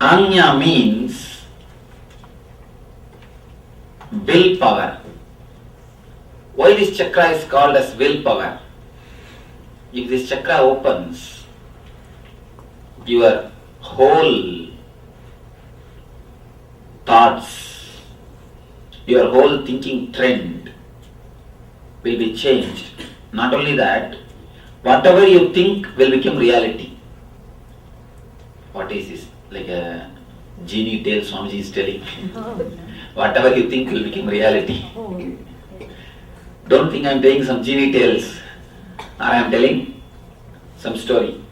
Anya means willpower. Why this chakra is called as willpower? If this chakra opens, your whole thoughts, your whole thinking trend will be changed. Not only that, whatever you think will become reality. What is this? Like a genie tale Swamiji is telling. Whatever you think will become reality. Don't think I am telling some genie tales, or I am telling some story.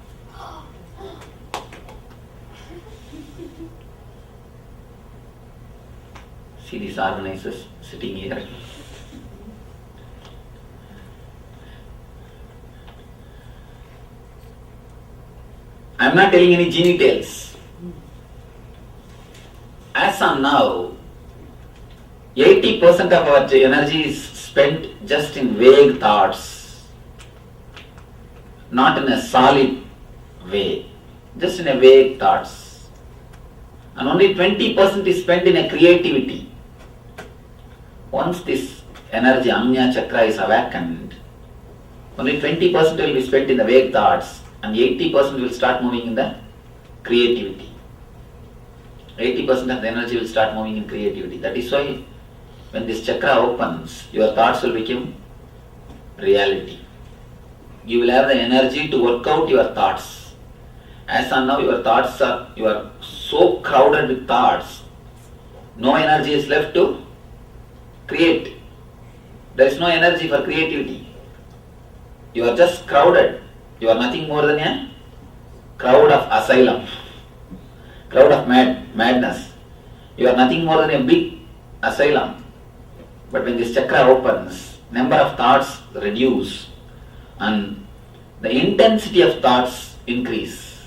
See these organizers sitting here. I am not telling any genie tales. As on now, 80% of our energy is spent just in vague thoughts, not in a solid way, just in a vague thoughts. And only 20% is spent in a creativity. Once this energy, Anya Chakra, is awakened, only 20% will be spent in the vague thoughts and 80% will start moving in the creativity. 80% of the energy will start moving in creativity. That is why when this chakra opens, your thoughts will become reality. You will have the energy to work out your thoughts. As on now, your thoughts you are so crowded with thoughts, no energy is left to create. There is no energy for creativity. You are just crowded. You are nothing more than a crowd of asylum, crowd of madness. You are nothing more than a big asylum. But when this chakra opens, number of thoughts reduce and the intensity of thoughts increase.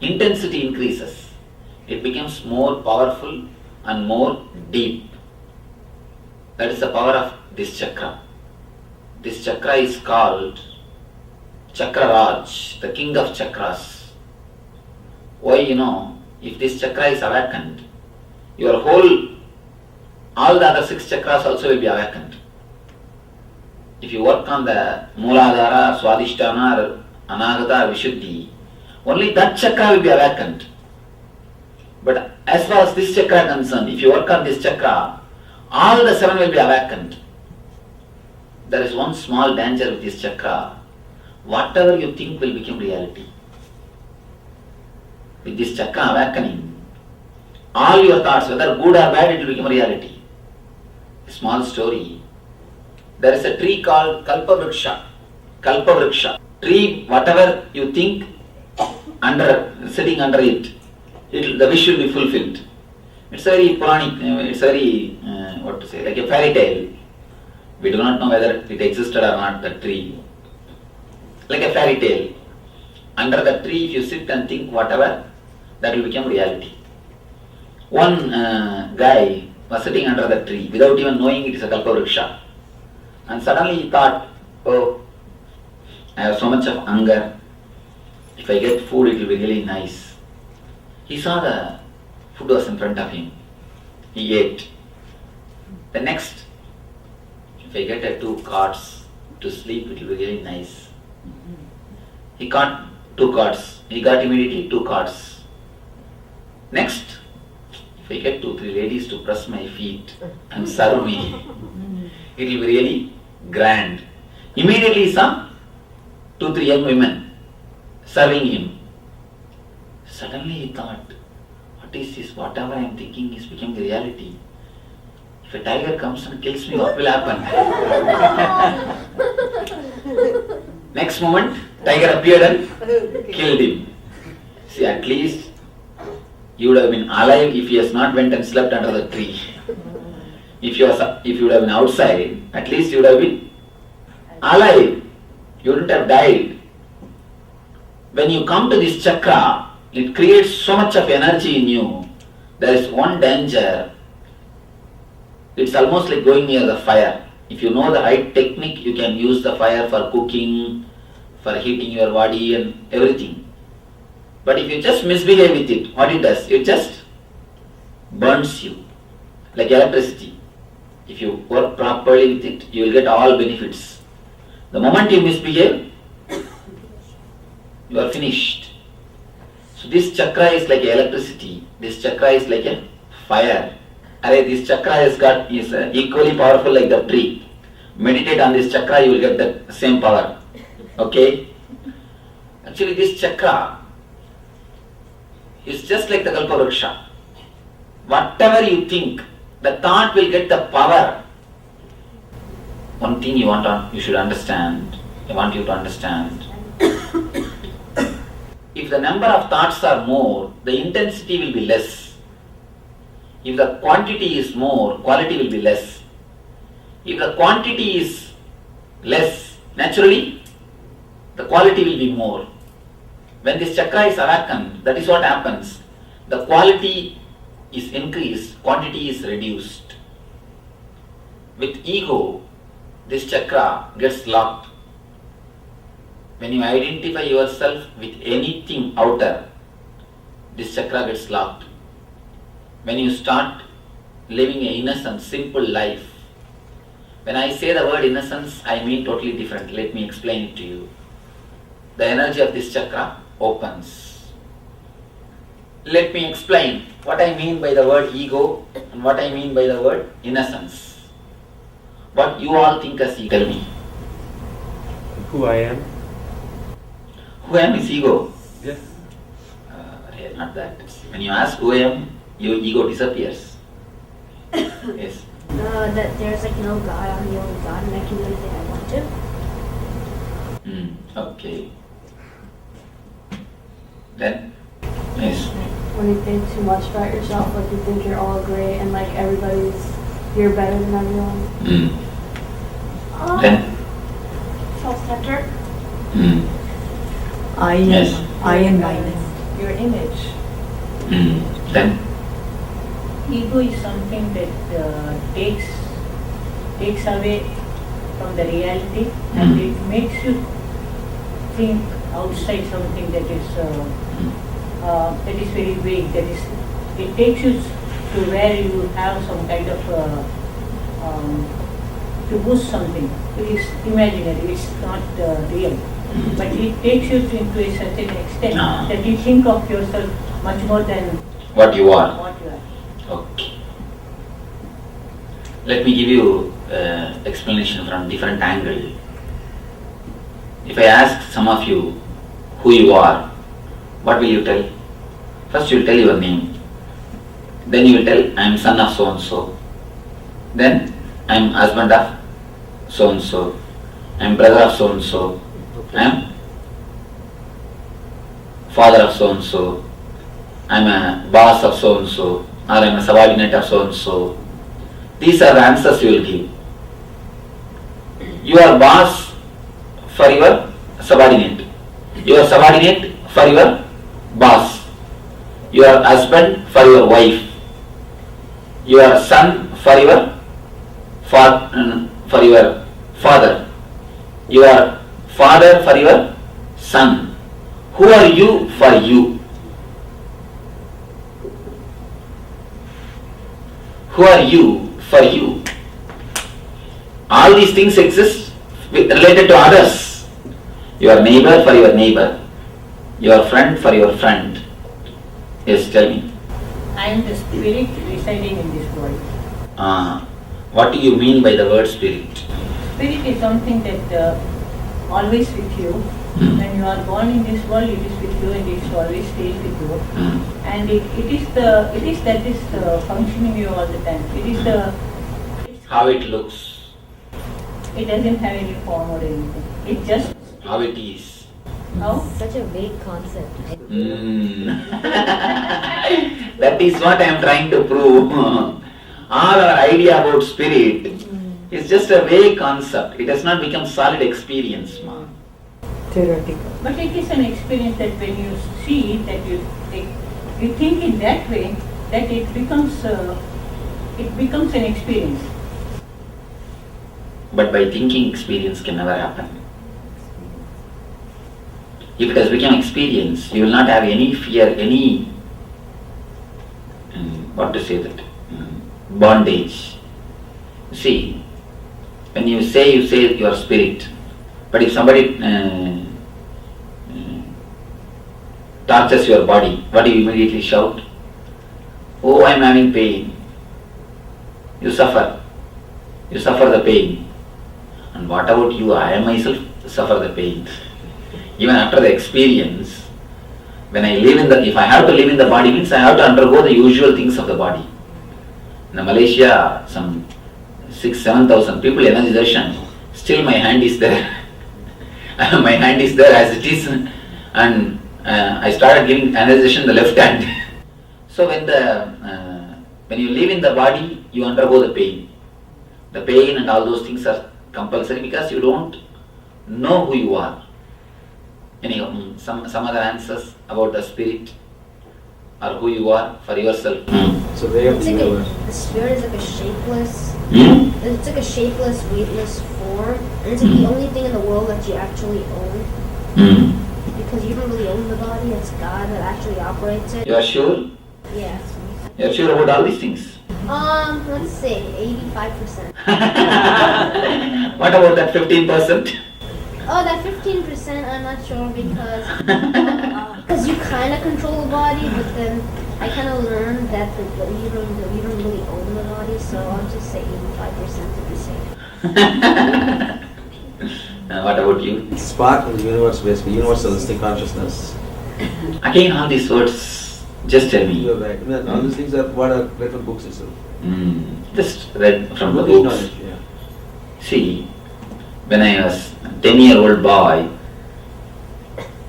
Intensity increases. It becomes more powerful and more deep. That is the power of this chakra. This chakra is called Chakraraj, the king of chakras. Why? If this chakra is awakened, your all the other 6 chakras also will be awakened. If you work on the Mooladhara, Swadhisthana, Anahata, Vishuddhi, only that chakra will be awakened. But as far as this chakra is concerned, if you work on this chakra, all the 7 will be awakened. There is one small danger with this chakra. Whatever you think will become reality. With this chakra awakening, all your thoughts, whether good or bad, it will become reality. A small story. There is a tree called Kalpavriksha. Kalpavriksha. Tree, whatever you think, sitting under it, the wish will be fulfilled. It's very Puranic, it's very, like a fairy tale. We do not know whether it existed or not, that tree. Like a fairy tale. Under the tree, if you sit and think whatever, that will become reality. One guy was sitting under the tree without even knowing it is a Kalpavriksha. And suddenly he thought, oh, I have so much of hunger. If I get food, it will be really nice. He saw the food was in front of him. He ate. The next, if I get 2 cards to sleep, it will be really nice. He got 2 cards. He got immediately 2 cards. Next, if I get 2-3 ladies to press my feet and serve me, it will be really grand. Immediately he saw 2-3 young women serving him. Suddenly he thought, what is this? Whatever I am thinking is becoming reality. If a tiger comes and kills me, what will happen? Next moment, tiger appeared and killed him. See, at least you would have been alive if he has not went and slept under the tree. If you would have been outside, at least you would have been alive. You wouldn't have died. When you come to this chakra, it creates so much of energy in you. There is one danger. It's almost like going near the fire. If you know the right technique, you can use the fire for cooking, for heating your body and everything. But if you just misbehave with it, what it does? It just burns you like electricity. If you work properly with it, you will get all benefits. The moment you misbehave, you are finished. So this chakra is like electricity. This chakra is like a fire. This chakra is equally powerful like the tree. Meditate on this chakra, you will get the same power. Okay? Actually, this chakra is just like the kalpavriksha. Whatever you think, the thought will get the power. One thing you should understand, I want you to understand. If the number of thoughts are more, the intensity will be less. If the quantity is more, quality will be less. If the quantity is less, naturally, the quality will be more. When this chakra is awakened, that is what happens. The quality is increased, quantity is reduced. With ego, this chakra gets locked. When you identify yourself with anything outer, this chakra gets locked. When you start living an innocent, simple life, when I say the word innocence, I mean totally different. Let me explain it to you. The energy of this chakra opens. Let me explain what I mean by the word ego and what I mean by the word innocence. What you all think as ego? Tell me. Who I am? Who I am is ego. Yes. Not that. When you ask who I am, your ego disappears. Yes. That there's like no God, I'm the only God, and I can do anything I want to. Okay. Then? Yes. When you think too much about yourself, like you think you're all great and like you're better than everyone. Then? Self-centered. I am minus. Your image. Then? Ego is something that takes away from the reality and it makes you think outside something that is very vague. It takes you to where you have some kind of to boost something. It is imaginary. It's not real. But it takes you to a certain extent that you think of yourself much more than what you are. What you are. Okay. Let me give you explanation from different angle. If I ask some of you who you are, what will you tell? First you will tell your name. Then you will tell, I am son of so and so. Then I am husband of so and so. I am brother of so and so. I am father of so and so. I am a boss of so and so. Or I am a subordinate of so and so. These are the answers you will give. You are boss for your subordinate. You are subordinate for your boss. You are husband for your wife. You are son for your father. You are father for your son. Who are you for you? Who are you for you? All these things exist related to others. Your neighbor for your neighbor. Your friend for your friend. Yes, tell me. I am the spirit residing in this world. What do you mean by the word spirit? Spirit is something that always with you. When you are born in this world, it is with you and it always stays with you. And it is that is functioning you all the time. How it looks. It doesn't have any form or anything. It just How it is. how Such a vague concept. That is what I am trying to prove. All our idea about spirit is just a vague concept. It has not become solid experience, ma. Theoretical. But it is an experience that when you see it, that you think in that way, that it becomes an experience. But by thinking, experience can never happen. if it has become experience, you will not have any fear, any, what to say that, bondage. See, when you say you are spirit, but if somebody tortures your body, what do you immediately shout? Oh, I am having pain. You suffer the pain. And what about you? I myself suffer the pain. Even after the experience, when I live if I have to live in the body, means I have to undergo the usual things of the body. In Malaysia, some 6,000-7,000 people energization, still my hand is there. My hand is there as it is, and I started giving energization in the left hand. So when you live in the body, you undergo the pain. The pain and all those things are compulsory because you don't know who you are. Anyhow, some other answers about the spirit or who you are for yourself. So they have the spirit is like a shapeless. It's like a shapeless, weightless form, and it's like the only thing in the world that you actually own. Because you don't really own the body; it's God that actually operates it. You are sure? Yes. You are sure about all these things? Let's say 85%. What about that 15%? Oh, that 15%, I'm not sure because you kind of control the body, but then I kind of learned that you don't really own the body, so I'll just say 85% to be safe. What about you? It's part of the universe, basically, universalistic consciousness. Again, all these words, just tell me. You're right. All these things are what are read from books itself. Just read from the Bookish books. knowledge, yeah. See, when I was 10-year-old boy,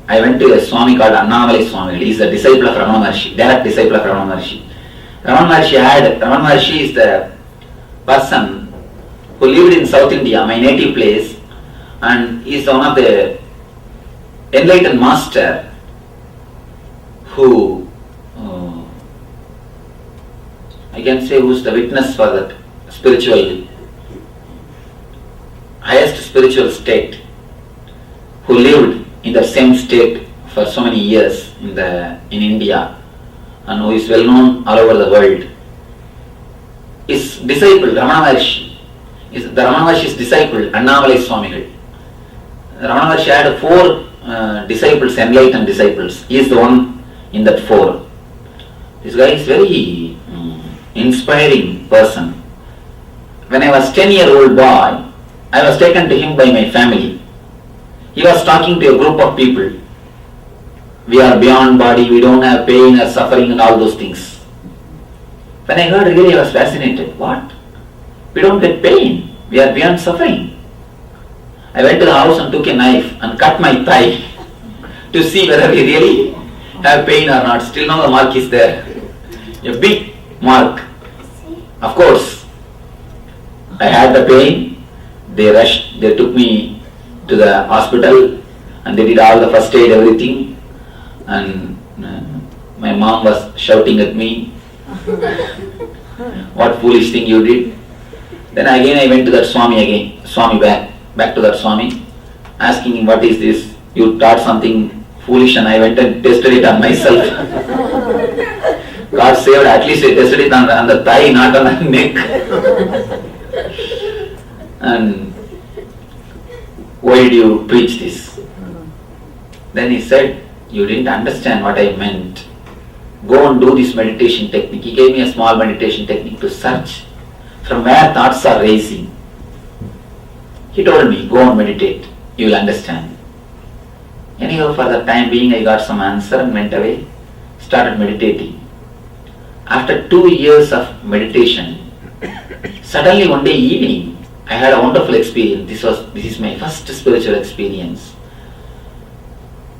I went to a Swami called Annamalai Swami. He is a disciple of Ramana Maharshi, direct disciple of Ramana Maharshi. Ramana Maharshi is the person who lived in South India, my native place, and he is one of the enlightened master who, I can say, who is the witness for that spiritual, highest spiritual state, who lived in the same state for so many years in India, and who is well known all over the world. His disciple Ramana Maharshi, the Ramana Maharshi's disciple Annamalai Swamigal. Ramana Maharshi had 4 disciples, enlightened disciples. He is the one in that 4. This guy is very inspiring person. When I was 10-year-old boy, I was taken to him by my family. He was talking to a group of people. We are beyond body, we don't have pain or suffering and all those things. When I heard, really I was fascinated. What? We don't get pain, we are beyond suffering. I went to the house and took a knife and cut my thigh to see whether we really have pain or not. Still now the mark is there. A big mark. Of course, I had the pain. They took me to the hospital and they did all the first aid, everything. And my mom was shouting at me, what foolish thing you did. Then again I went to that Swami back to that Swami, asking him, what is this? You taught something foolish and I went and tested it on myself. God saved, at least I tested it on the thigh, not on the neck. And why did you preach this? Then he said, you didn't understand what I meant. Go and do this meditation technique. He gave me a small meditation technique to search from where thoughts are raising. He told me, go and meditate, you will understand. Anyhow, for the time being, I got some answer and went away, started meditating. After 2 years of meditation, suddenly one day evening, I had a wonderful experience. This is my first spiritual experience.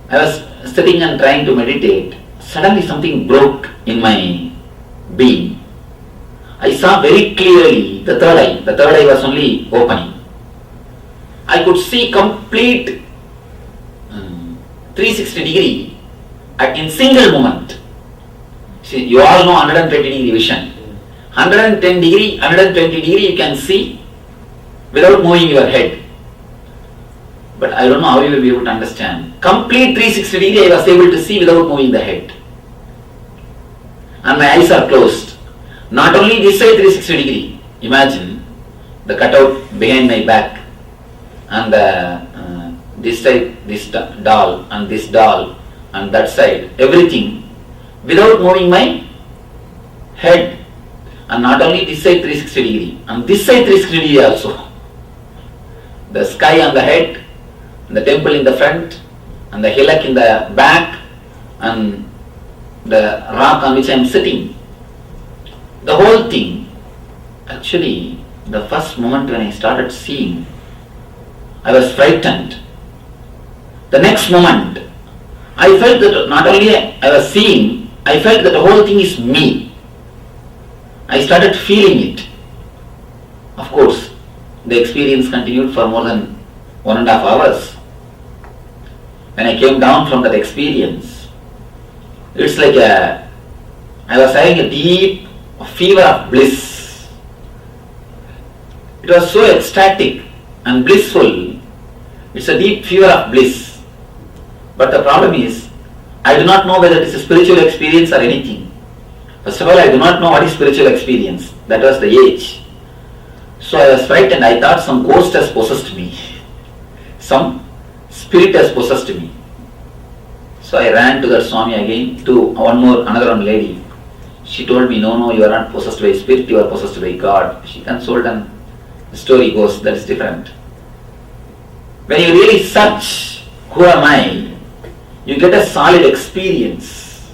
I was sitting and trying to meditate. Suddenly something broke in my being. I saw very clearly the third eye. The third eye was only opening. I could see complete 360 degree in single moment. See, you all know 120 degree vision. 120 degree you can see without moving your head. but I don't know how you will be able to understand. Complete 360 degree I was able to see without moving the head. And my eyes are closed. Not only this side 360 degree, imagine the cutout behind my back and this side, this doll and this doll and that side, everything without moving my head. And not only this side 360 degree, and this side 360 degree also. The sky on the head, the temple in the front, and the hillock in the back, and the rock on which I am sitting. The whole thing, actually, the first moment when I started seeing, I was frightened. The next moment, I felt that not only I was seeing, I felt that the whole thing is me. I started feeling it. Of course, the experience continued for more than 1.5 hours. When I came down from that experience, it's like I was having a deep fever of bliss. It was so ecstatic and blissful. It's a deep fever of bliss. But the problem is, I do not know whether it is a spiritual experience or anything. First of all, I do not know what is spiritual experience. That was the age. So I was frightened. I thought some ghost has possessed me. Some spirit has possessed me. So I ran to that Swami again, to another one lady. She told me, no, you are not possessed by spirit, you are possessed by God. She consoled and the story goes, that is different. When you really search, who am I? You get a solid experience.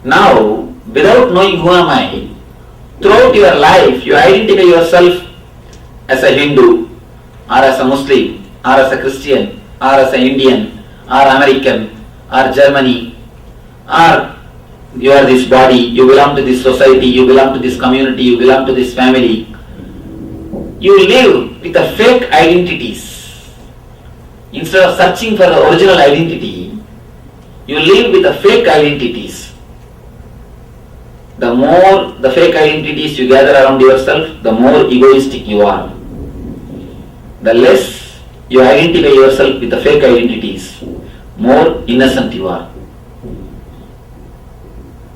Now, without knowing who am I, throughout your life, you identify yourself as a Hindu, or as a Muslim, or as a Christian, or as an Indian, or American, or Germany, or you are this body, you belong to this society, you belong to this community, you belong to this family. You live with the fake identities. Instead of searching for the original identity, you live with the fake identities. The more the fake identities you gather around yourself, the more egoistic you are. The less you identify yourself with the fake identities, more innocent you are.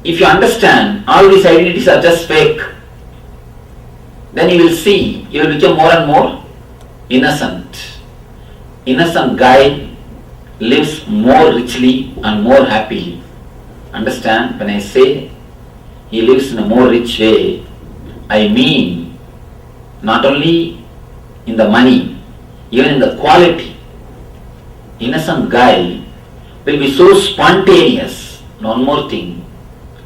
If you understand all these identities are just fake, then you will see, you will become more and more innocent. Innocent guy lives more richly and more happily. Understand? When I say he lives in a more rich way, I mean not only in the money, even in the quality. Innocent guy will be so spontaneous. One more thing,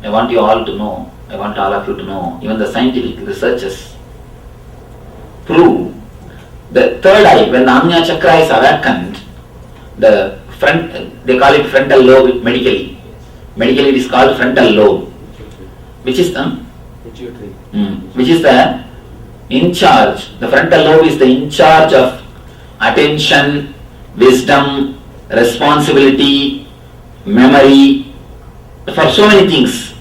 I want you all to know, I want all of you to know, even the scientific researchers prove the third eye, when the Ajna Chakra is awakened, the front, they call it frontal lobe medically. Medically it is called frontal lobe. Which is the in charge. The frontal lobe is the in charge of attention, wisdom, responsibility, memory, for so many things.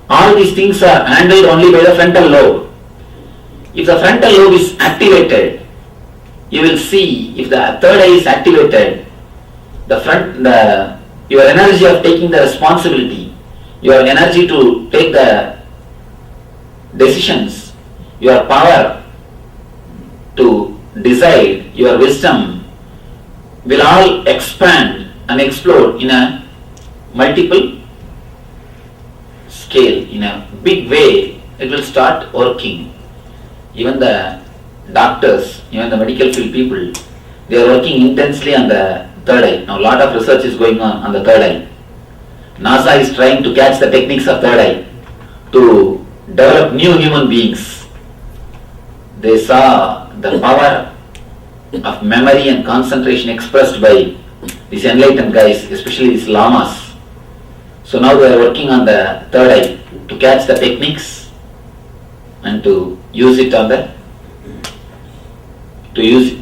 All these things are handled only by the frontal lobe. If the frontal lobe is activated, you will see, if the third eye is activated, your energy of taking the responsibility, your energy to take the decisions, your power to decide, your wisdom will all expand and explode in a multiple scale, in a big way. It will start working. Even the doctors, even the medical field people, they are working intensely on the third eye. Now a lot of research is going on the third eye. NASA is trying to catch the techniques of third eye to develop new human beings. They saw the power of memory and concentration expressed by these enlightened guys, especially these lamas. So now they are working on the third eye to catch the techniques and to use it on the use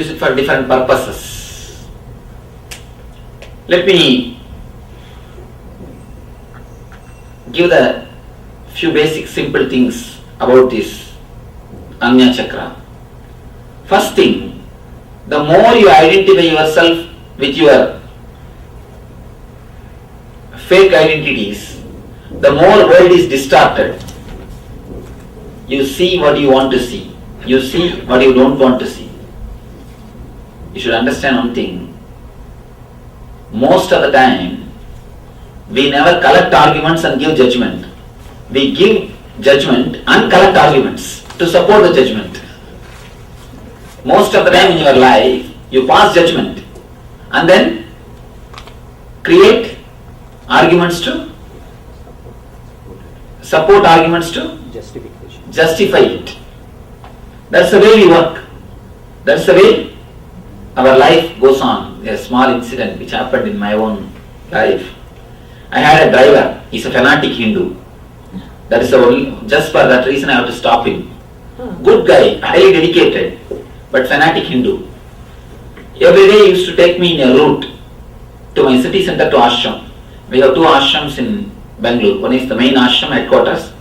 it for different purposes. Let me give the few basic simple things about this Ajna Chakra. First thing, the more you identify yourself with your fake identities, the more world is distorted. You see what you want to see. You see what you don't want to see. You should understand one thing. Most of the time, we never collect arguments and give judgment. We give judgment and collect arguments to support the judgment. Most of the time in your life, you pass judgment and then create arguments to support arguments to Justification. justify it. That's the way we work. That's the way our life goes on. A small incident which happened in my own life. I had a driver, he's a fanatic Hindu. That is the only, just for that reason I have to stop him. Good guy, highly dedicated, but fanatic Hindu. Every day he used to take me in a route to my city center to ashram. We have two ashrams in Bangalore. One is the main ashram headquarters,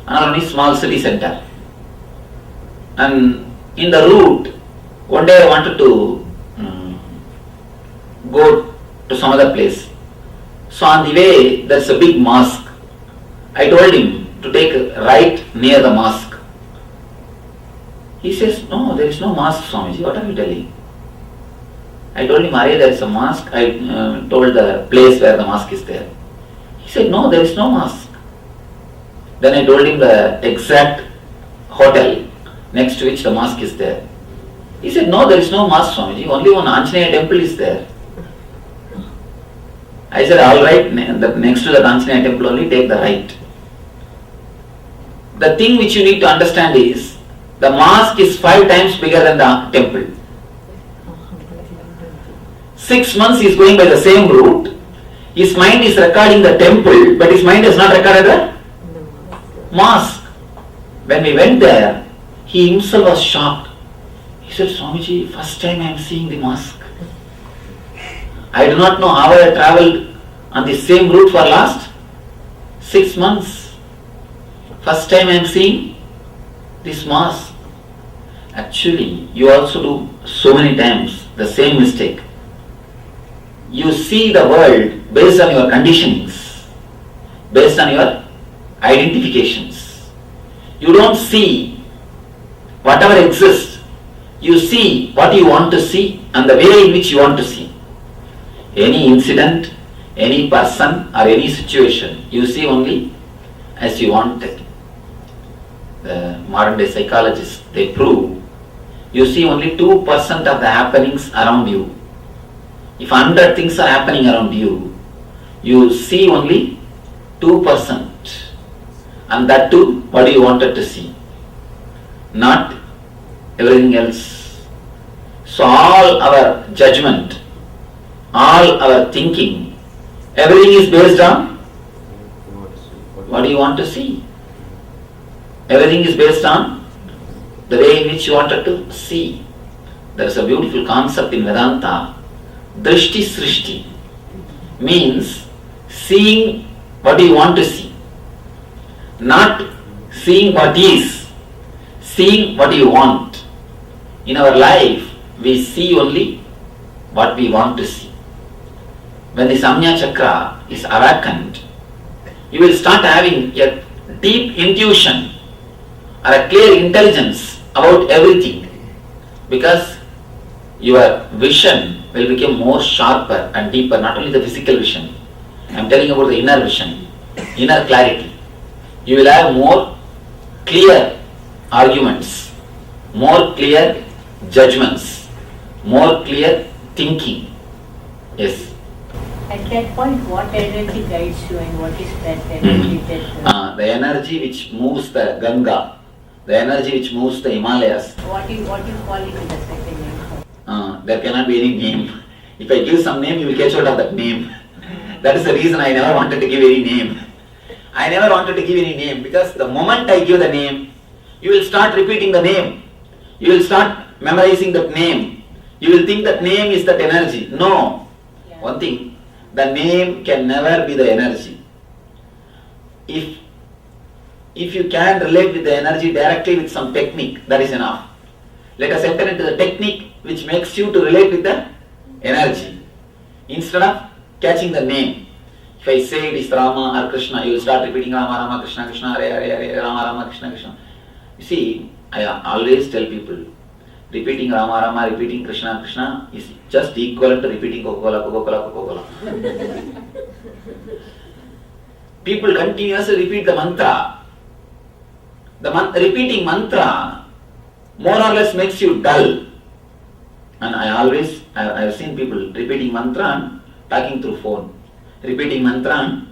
another one is small city center. And in the route, one day I wanted to go to some other place. So on the way, there's a big mosque. I told him to take a right near the mosque. He says, no, there is no mosque, Swamiji. What are you telling? I told him, Arey, there is a mosque. I told the place where the mosque is there. He said, no, there is no mosque. Then I told him the exact hotel next to which the mosque is there. He said, no, there is no mosque, Swamiji. Only one Anjaneya temple is there. I said, all right, next to the Anjaneya temple only take the right. The thing which you need to understand is, the mosque is 5 times bigger than the temple. 6 months he is going by the same route. His mind is recording the temple, but his mind has not recorded the mosque. When we went there, he himself was shocked. He said, Swamiji, first time I am seeing the mosque. I do not know how I have travelled on the same route for last 6 months. First time I am seeing this mosque. Actually, you also do so many times the same mistake. You see the world based on your conditionings, based on your identifications. You don't see whatever exists. You see what you want to see and the way in which you want to see. Any incident, any person or any situation, you see only as you want it. The modern day psychologists, they prove you see only 2% of the happenings around you. If 100 things are happening around you, you see only 2%. And that too, what you wanted to see. Not everything else. So all our judgment, all our thinking, everything is based on what you want to see. Everything is based on the way in which you wanted to see. There is a beautiful concept in Vedanta. Drishti Srishti means seeing what you want to see. Not seeing what is, seeing what you want. In our life, we see only what we want to see. When the Samnya Chakra is awakened, you will start having a deep intuition or a clear intelligence about everything, because your vision will become more sharper and deeper, not only the physical vision. I am telling about the inner vision, inner clarity. You will have more clear arguments, more clear judgments, more clear thinking. Yes. At that point, what energy guides you and what is that energy that... The energy which moves the Ganga, the energy which moves the Himalayas. What you call it in the second name? There cannot be any name. If I give some name, you will catch out of that name. That is the reason I never wanted to give any name. I never wanted to give any name, because the moment I give the name, you will start repeating the name. You will start memorizing that name. You will think that name is that energy. No. Yeah. One thing, the name can never be the energy. If you can relate with the energy directly with some technique, that is enough. Let us enter into the technique which makes you to relate with the energy. Instead of catching the name. If I say it is Rama or Krishna, you will start repeating Rama, Rama, Krishna, Krishna, Hare, Hare, Hare, Rama, Rama, Krishna, Krishna. You see, I always tell people, repeating Rama, Rama, repeating Krishna, Krishna is just equivalent to repeating Coca-Cola, Coca-Cola, Coca-Cola. People continuously repeat the mantra. Repeating mantra more or less makes you dull. And I have seen people repeating mantra and talking through phone. Repeating mantra and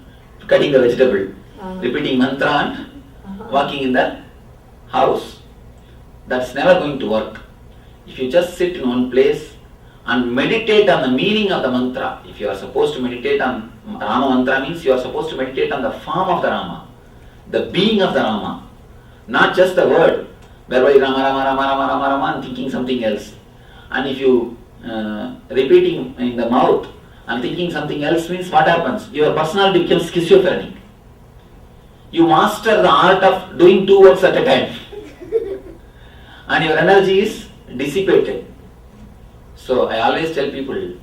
cutting the vegetable. Repeating mantra and walking in the house. That's never going to work. If you just sit in one place and meditate on the meaning of the mantra, if you are supposed to meditate on Rama mantra, means you are supposed to meditate on the form of the Rama, the being of the Rama, not just the word, whereby Rama, Rama, Rama, Rama, Rama, Rama, and thinking something else. And if you repeating in the mouth and thinking something else, means what happens? Your personality becomes schizophrenic. You master the art of doing two works at a time. And your energy is dissipated. So I always tell people,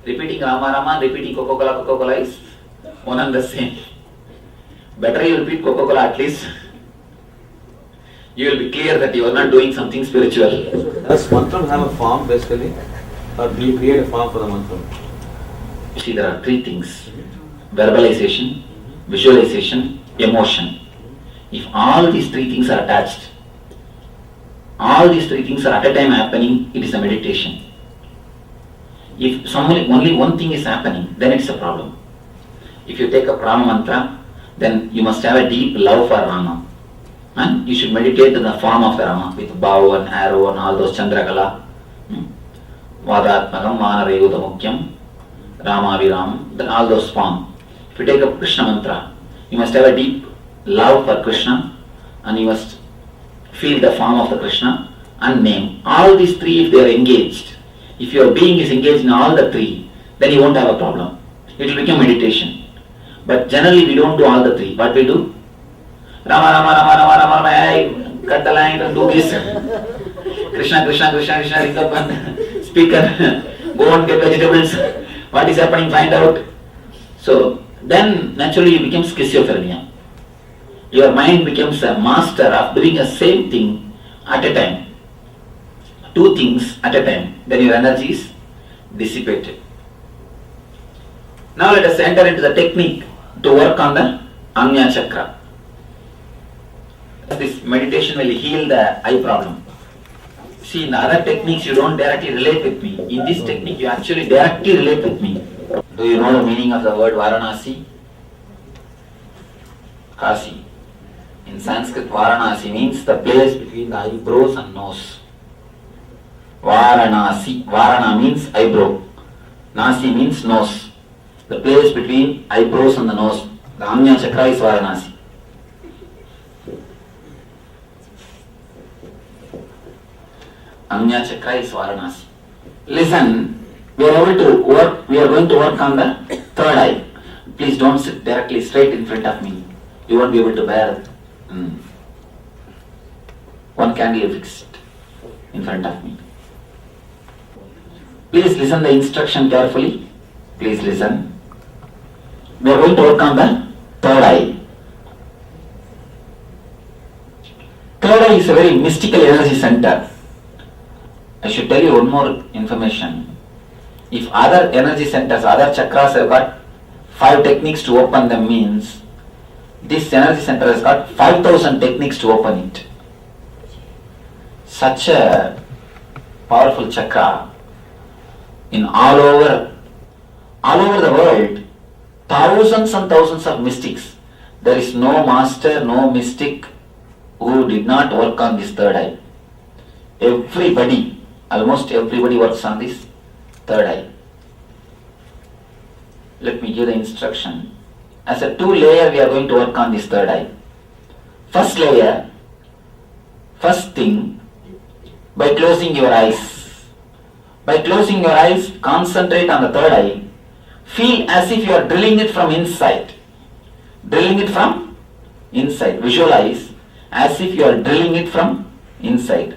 repeating Rama, Rama, repeating Coca-Cola, Coca-Cola is one and the same. Better you repeat Coca-Cola at least. You will be clear that you are not doing something spiritual. Does mantram have a form basically? Or do you create a form for the mantram? You see, there are three things. Verbalization, visualization, emotion. If all these three things are attached, all these three things are at a time happening, it is a meditation. If only one thing is happening, then it's a problem. If you take a Rama mantra, then you must have a deep love for Rama. And you should meditate in the form of the Rama with bow and arrow and all those Chandrakala. Vadatmakam, Vanarayuta Mukyam, Rama Viram, then all those forms. If you take a Krishna mantra, you must have a deep love for Krishna and you must feel the form of the Krishna and name. All these three, if they are engaged, if your being is engaged in all the three, then you won't have a problem. It will become meditation. But generally we don't do all the three. What we do? Rama, Rama, Rama, Rama, Rama, Rama, hey, cut the line and do this. Krishna, Krishna, Krishna, Krishna, ring up and speaker, go and get vegetables. What is happening, find out. So then naturally you become schizophrenia. Your mind becomes a master of doing the same thing at a time. Two things at a time. Then your energy is dissipated. Now let us enter into the technique to work on the Anya Chakra. This meditation will heal the eye problem. See, in the other techniques you don't directly relate with me. In this technique you actually directly relate with me. Do you know the meaning of the word Varanasi? Kasi. In Sanskrit, Varanasi means the place between the eyebrows and nose. Varanasi. Varana means eyebrow. Nasi means nose. The place between eyebrows and the nose. The Anya Chakra is Varanasi. Anya Chakra is Varanasi. Listen, we are going to work on the third eye. Please don't sit directly straight in front of me. You won't be able to bear one candle fixed in front of me. Please listen the instruction carefully. Please listen. We are going to work on the third eye. Third eye is a very mystical energy center. I should tell you one more information. If other energy centers, other chakras have got 5 techniques to open them, means this energy center has got 5,000 techniques to open it. Such a powerful chakra. In all over the world, thousands and thousands of mystics. There is no master, no mystic who did not work on this third eye. Everybody, almost everybody works on this third eye. Let me give the instruction. As a 2-layer we are going to work on this third eye. First layer, first thing, by closing your eyes. By closing your eyes, concentrate on the third eye. Feel as if you are drilling it from inside. Drilling it from inside. Visualize as if you are drilling it from inside.